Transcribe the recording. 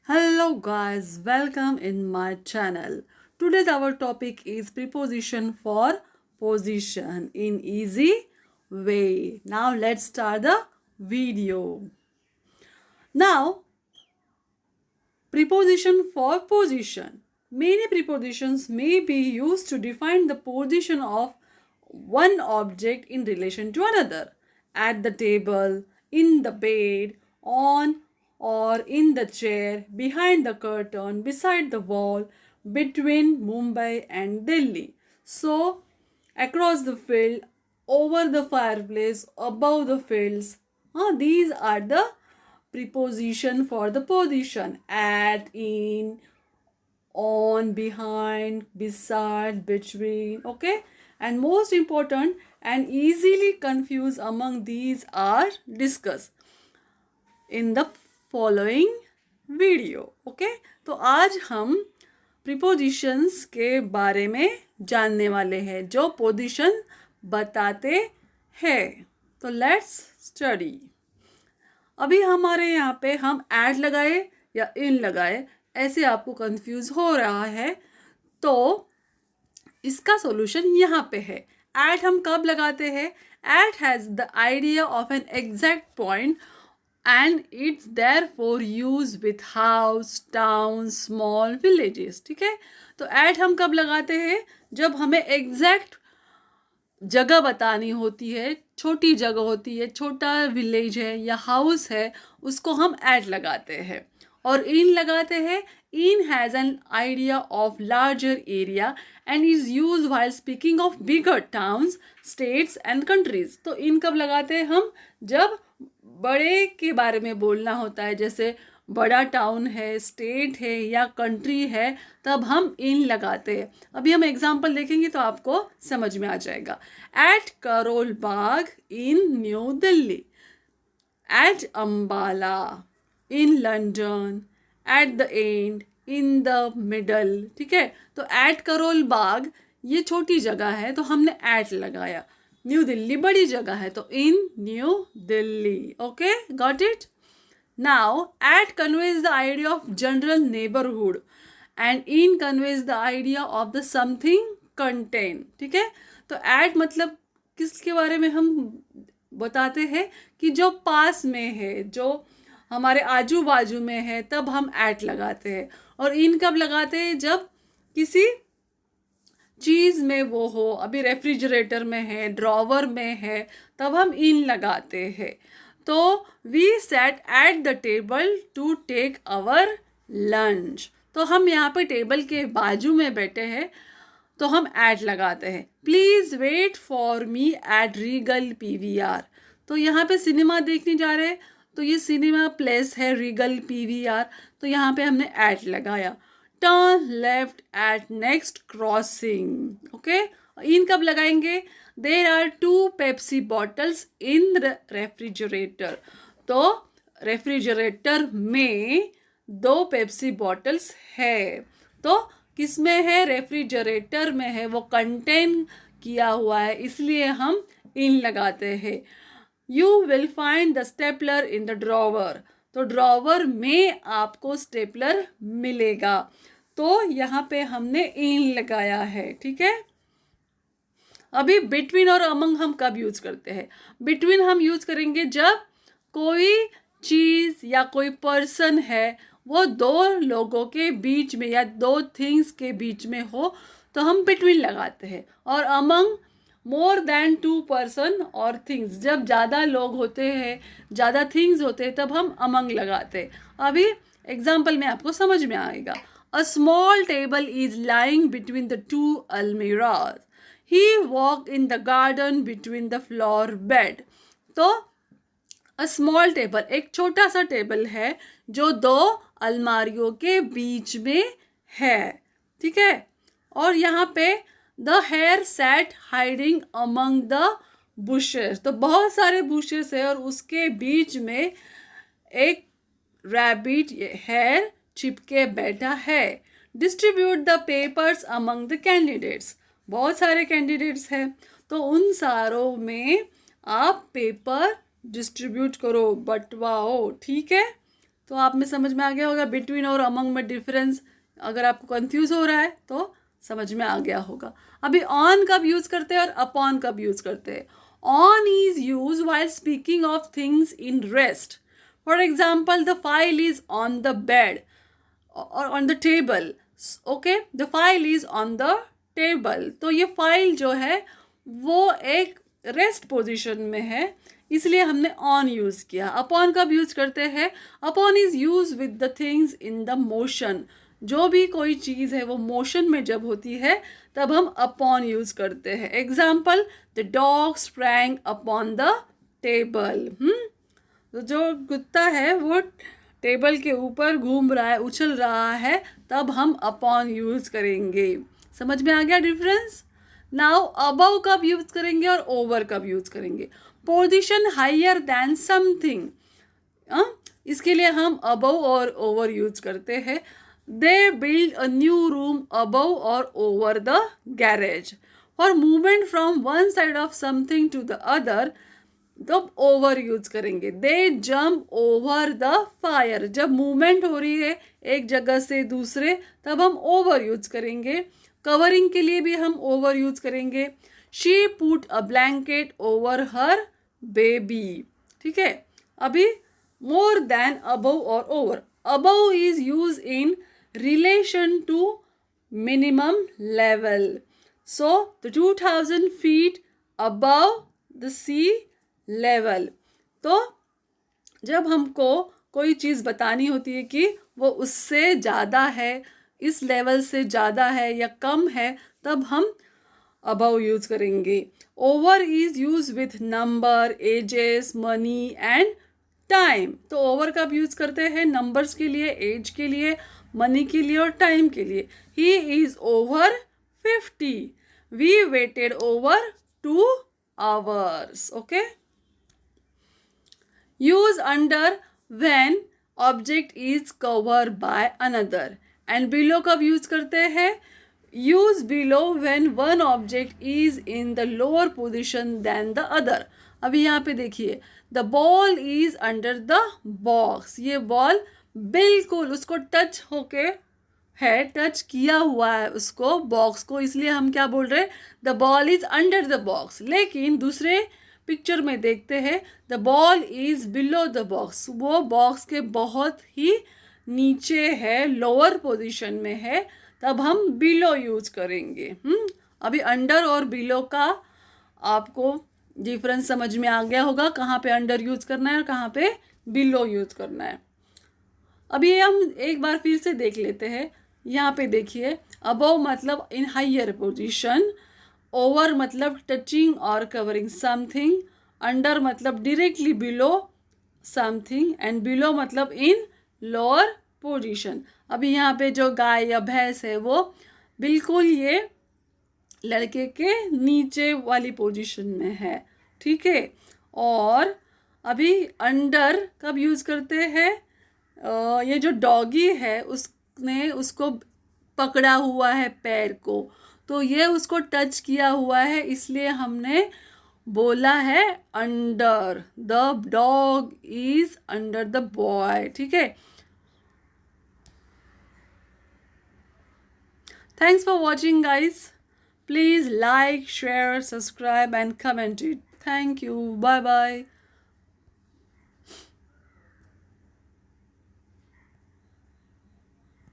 Hello guys, welcome in my channel. Today's our topic is preposition for position in easy way. Now let's start the video. Now preposition for position. Many prepositions may be used to define the position of one object in relation to another. At the table, in the bed, on or in the chair, behind the curtain, beside the wall, between Mumbai and Delhi. So, across the field, over the fireplace, above the fields. These are the preposition for the position: at, in, on, behind, beside, between. Okay, and most important and easily confused among these are discussed in the following video. Okay, तो आज हम prepositions के बारे में जानने वाले हैं जो पोजीशन बताते हैं. तो लेट्स स्टडी. अभी हमारे यहाँ पे हम एट लगाए या इन लगाए, ऐसे आपको कंफ्यूज हो रहा है, तो इसका सॉल्यूशन यहाँ पे है. एट हम कब लगाते हैं? At has the idea of an exact point and it's there for use with house, town, small villages. ठीक है, तो एट हम कब लगाते हैं? जब हमें एग्जैक्ट जगह बतानी होती है, छोटी जगह होती है, छोटा विलेज है या हाउस है, उसको हम एट लगाते हैं. और इन लगाते हैं. इन has an idea of larger area and is use while speaking of bigger towns, states and countries. तो इन कब लगाते हैं हम? जब बड़े के बारे में बोलना होता है, जैसे बड़ा टाउन है, स्टेट है या कंट्री है, तब हम इन लगाते हैं. अभी हम एग्जाम्पल देखेंगे तो आपको समझ में आ जाएगा. At Karol Bagh in new Delhi, at Ambala in London, at the end, in the middle. ठीक है, तो एट करोल बाग ये छोटी जगह है तो हमने एट लगाया. न्यू दिल्ली बड़ी जगह है तो in new Delhi. Okay, got it. Now at conveys the idea of general neighbourhood and in conveys the idea of the something contained. ठीक है, तो एट मतलब किसके बारे में हम बताते हैं? कि जो पास में है, जो हमारे आजू बाजू में है, तब हम एट लगाते हैं. और इन कब लगाते हैं? जब किसी चीज़ में वो हो, अभी रेफ्रिजरेटर में है, ड्रॉवर में है, तब हम इन लगाते हैं. तो we set at the table to take our lunch. तो हम यहाँ पे टेबल के बाजू में बैठे हैं तो हम एट लगाते हैं. Please wait for me at Regal PVR. तो यहाँ पे सिनेमा देखने जा रहे हैं तो ये सिनेमा प्लेस है रीगल पीवीआर, तो यहाँ पे हमने एट लगाया. Turn left at next crossing. Okay, in कब लगाएंगे? There are 2 Pepsi bottles in the refrigerator. तो रेफ्रिजरेटर में 2 पेप्सी बॉटल्स है. तो किस में है? रेफ्रिजरेटर में है, वो कंटेन किया हुआ है, इसलिए हम इन लगाते हैं. You will find the stapler in the drawer. तो ड्रॉवर में आपको स्टेपलर मिलेगा. तो यहाँ पे हमने इन लगाया है. ठीक है, अभी बिटवीन और अमंग हम कब यूज करते हैं? बिटवीन हम यूज करेंगे जब कोई चीज़ या कोई पर्सन है वो 2 लोगों के बीच में या 2 थिंग्स के बीच में हो, तो हम बिटवीन लगाते हैं. और अमंग मोर देन 2 पर्सन और थिंग्स, जब ज़्यादा लोग होते हैं, ज़्यादा थिंग्स होते हैं, तब हम अमंग लगाते हैं. अभी एग्जाम्पल में आपको समझ में आएगा. A small table is lying between the 2 almirahs. He walked in the garden between the flower bed. तो a small table, एक छोटा सा टेबल है जो 2 अलमारियों के बीच में है. ठीक है, और यहाँ पे the hare sat hiding among the bushes. तो बहुत सारे bushes है और उसके बीच में एक रैबिट, हेयर, छिपके बैठा है. Distribute the papers among the candidates. बहुत सारे कैंडिडेट्स हैं तो उन सारों में आप पेपर डिस्ट्रीब्यूट करो, बंटवाओ. ठीक है, तो आप में समझ में आ गया होगा बिटवीन और अमंग में डिफरेंस। अगर आपको कंफ्यूज हो रहा है तो समझ में आ गया होगा। अभी ऑन कब यूज करते हैं और अपॉन कब यूज करते हैं? On is use while speaking of things in rest. For example, the file is on the bed और on the table. Okay, the file is on the table. तो ये फाइल जो है वो एक रेस्ट पोजीशन में है, इसलिए हमने ऑन यूज किया। अपॉन कब यूज करते हैं? Upon is use with the things in the motion. जो भी कोई चीज़ है वो मोशन में जब होती है तब हम अपॉन यूज करते हैं। Example, the dog sprang upon the table. तो जो कुत्ता है वो टेबल के ऊपर घूम रहा है, उछल रहा है, तब हम अपॉन यूज करेंगे। समझ में आ गया डिफरेंस? नाउ अबव कब यूज करेंगे और ओवर कब यूज करेंगे? पोजीशन हायर देन समथिंग, इसके लिए हम अबव और ओवर यूज करते हैं। They build a new room above और over the garage. For movement from one side of something to the other, तब ओवर यूज करेंगे। They jump over the fire. जब मूवमेंट हो रही है एक जगह से दूसरे, तब हम ओवर यूज करेंगे। कवरिंग के लिए भी हम ओवर यूज करेंगे। She put a blanket over her baby. ठीक है, अभी मोर देन अबव और over. Above is use in relation to minimum level. So the 2000 feet above the sea level. तो जब हमको कोई चीज़ बतानी होती है कि वो उससे ज़्यादा है, इस लेवल से ज़्यादा है या कम है, तब हम अबव यूज करेंगे। Over is use with number, ages, money and time. तो ओवर कब यूज करते हैं? नंबर्स के लिए, एज के लिए, मनी के लिए और टाइम के लिए। He is over 50। We waited over 2 hours. Okay. Use under when object is covered by another. And below कब यूज करते हैं? Use below when one object is in the lower position than the other. अभी यहाँ पे देखिए, the ball is under the box. ये ball बिल्कुल उसको टच होके है, टच किया हुआ है उसको, बॉक्स को, इसलिए हम क्या बोल रहे हैं? The ball is under the box. लेकिन दूसरे पिक्चर में देखते हैं the ball is below the box, वो बॉक्स के बहुत ही नीचे है, लोअर पोजीशन में है, तब हम बिलो यूज करेंगे। अभी अंडर और बिलो का आपको डिफरेंस समझ में आ गया होगा, कहाँ पे अंडर यूज करना है और कहाँ पे बिलो यूज करना है। अभी हम एक बार फिर से देख लेते हैं। यहाँ पे देखिए, अबव मतलब इन हायर पोजीशन, ओवर मतलब टचिंग और कवरिंग समथिंग, अंडर मतलब directly below something and below मतलब इन लोअर पोजीशन। अभी यहाँ पे जो गाय या भैंस है वो बिल्कुल ये लड़के के नीचे वाली पोजीशन में है। ठीक है, और अभी अंडर कब यूज़ करते हैं? ये जो डॉगी है उसने उसको पकड़ा हुआ है पैर को, तो ये उसको टच किया हुआ है, इसलिए हमने बोला है under. The dog is under the boy. ठीक है, thanks for watching guys. Please like, share, subscribe and comment it. Thank you, bye bye.